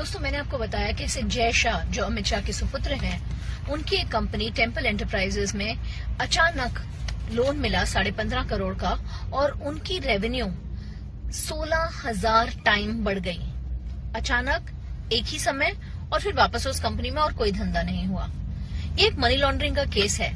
दोस्तों, मैंने आपको बताया कि इसे जय शाह, जो अमित शाह के सुपुत्र हैं, उनकी एक कंपनी टेम्पल एंटरप्राइजेस में अचानक लोन मिला 15.5 करोड़ का और उनकी रेवेन्यू 16,000 टाइम बढ़ गई अचानक एक ही समय। और फिर वापस उस कंपनी में और कोई धंधा नहीं हुआ। ये एक मनी लॉन्ड्रिंग का केस है।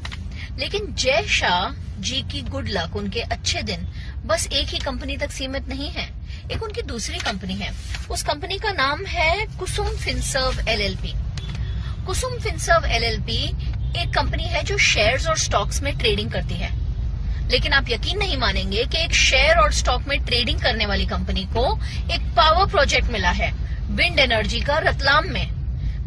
लेकिन जय शाह जी की गुड लक, उनके अच्छे दिन बस एक ही कंपनी तक सीमित नहीं है। एक उनकी दूसरी कंपनी है। उस कंपनी का नाम है कुसुम फिनसर्व एलएलपी। कुसुम फिनसर्व एलएलपी एक कंपनी है जो शेयर्स और स्टॉक्स में ट्रेडिंग करती है। लेकिन आप यकीन नहीं मानेंगे कि एक शेयर और स्टॉक में ट्रेडिंग करने वाली कंपनी को एक पावर प्रोजेक्ट मिला है विंड एनर्जी का रतलाम में।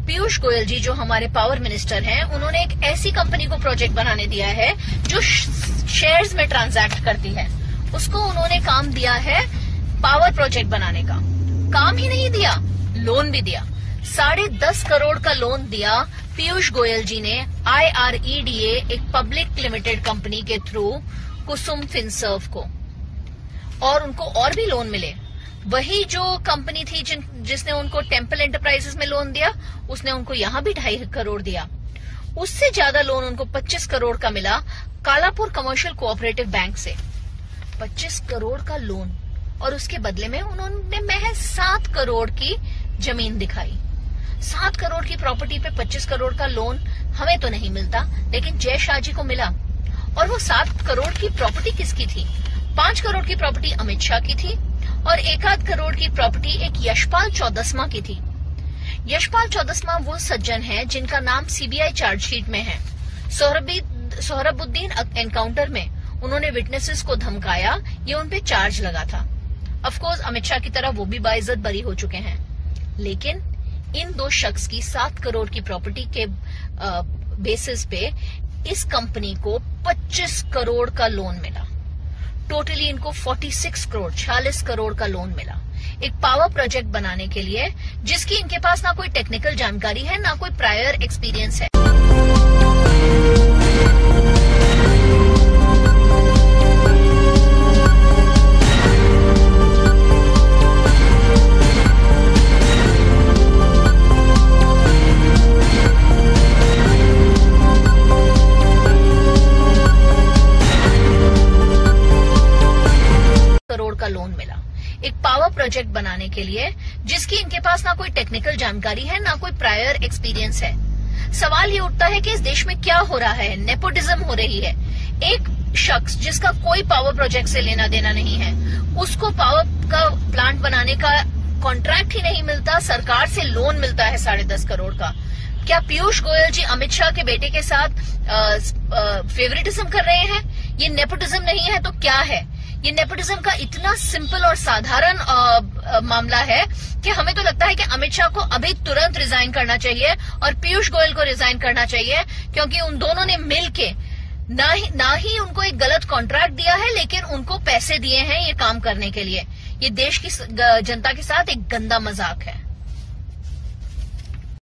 पीयूष गोयल जी, जो हमारे पावर मिनिस्टर हैं, उन्होंने एक ऐसी कंपनी को प्रोजेक्ट बनाने दिया है जो शेयर्स में ट्रांजैक्ट करती है। उसको उन्होंने काम दिया है पावर प्रोजेक्ट बनाने का। काम ही नहीं दिया, लोन भी दिया। 10.5 करोड़ का लोन दिया पीयूष गोयल जी ने IREDA, एक पब्लिक लिमिटेड कंपनी के थ्रू कुसुम फिनसर्व को। और उनको और भी लोन मिले। वही जो कंपनी थी जिसने उनको टेम्पल एंटरप्राइजेस में लोन दिया, उसने उनको यहां भी 2.5 करोड़ दिया। उससे ज्यादा लोन उनको 25 करोड़ का मिला कालापुर कमर्शियल कोऑपरेटिव बैंक से। 25 करोड़ का लोन, और उसके बदले में उन्होंने महज 7 करोड़ की जमीन दिखाई। 7 करोड़ की प्रॉपर्टी पे 25 करोड़ का लोन हमें तो नहीं मिलता, लेकिन जय शाह जी को मिला। और वो 7 करोड़ की प्रॉपर्टी किसकी थी? 5 करोड़ की प्रॉपर्टी अमित शाह की थी और 1.5 करोड़ की प्रॉपर्टी एक यशपाल चौदसमा की थी। यशपाल चौदसमा वो सज्जन है जिनका नाम CBI चार्जशीट में है। सोहरबुद्दीन एनकाउंटर में उन्होंने विटनेसेस को धमकाया, ये उनपे चार्ज लगा था। ऑफकोर्स अमित शाह की तरह वो भी बाइज्जत बरी हो चुके हैं। लेकिन इन दो शख्स की 7 करोड़ की प्रॉपर्टी के बेसिस पे इस कंपनी को 25 करोड़ का लोन मिला। टोटली इनको 46 करोड़ का लोन मिला एक पावर प्रोजेक्ट बनाने के लिए, जिसकी इनके पास ना कोई टेक्निकल जानकारी है, ना कोई प्रायर एक्सपीरियंस है। करोड़ का लोन मिला एक पावर प्रोजेक्ट बनाने के लिए, जिसकी इनके पास ना कोई टेक्निकल जानकारी है, ना कोई प्रायर एक्सपीरियंस है। सवाल ये उठता है कि इस देश में क्या हो रहा है? नेपोटिज्म हो रही है। एक शख्स जिसका कोई पावर प्रोजेक्ट से लेना देना नहीं है, उसको पावर का प्लांट बनाने का कॉन्ट्रैक्ट ही नहीं मिलता, सरकार से लोन मिलता है 10.5 करोड़ का। क्या पीयूष गोयल जी अमित शाह के बेटे के साथ फेवरेटिज्म कर रहे हैं? ये नेपोटिज्म नहीं है तो क्या है? ये नेपोटिज्म का इतना सिंपल और साधारण मामला है कि हमें तो लगता है कि अमित शाह को अभी तुरंत रिजाइन करना चाहिए और पीयूष गोयल को रिजाइन करना चाहिए, क्योंकि उन दोनों ने मिलके ना ही उनको एक गलत कॉन्ट्रैक्ट दिया है, लेकिन उनको पैसे दिए हैं ये काम करने के लिए। ये देश की जनता के साथ एक गंदा मजाक है।